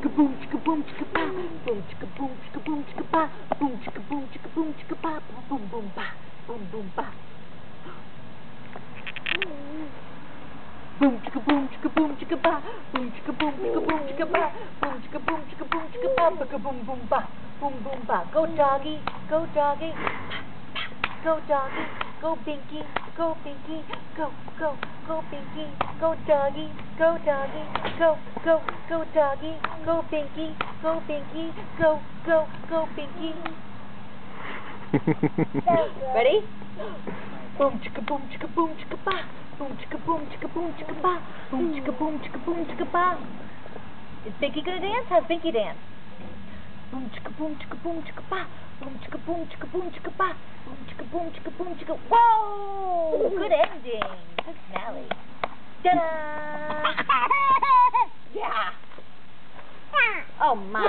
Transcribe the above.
chicka boom chicka boom chicka ba. Boom chicka boom chicka boom chicka ba. Boom chicka boom chicka boom chicka ba. Boom boom ba. Boom boom ba. Boom chicka boom chicka boom chicka ba. Boom chicka boom chicka boom chicka ba. Boom chicka boom chicka boom chicka ba. Baka boom boom ba. Boom boom ba. Go doggy, go doggy. Go doggy, go Binky, go Binky, go Binky, go doggy, go doggy, go doggy, go Binky, go Binky, go Binky. Ready? Boom chicka boom chicka boom chicka ba. Boom chicka boom chicka boom chicka ba. Boom chicka boom chicka boom chicka ba. Is Binky gonna dance? How's Binky dance? Boom chicka boom chicka boom chicka ba. Boom chicka boom chicka boom chicka ba. Boom chicka boom chicka boom chicka. Whoa! Good ending. Good finale. Ta-da! Yeah. Oh my.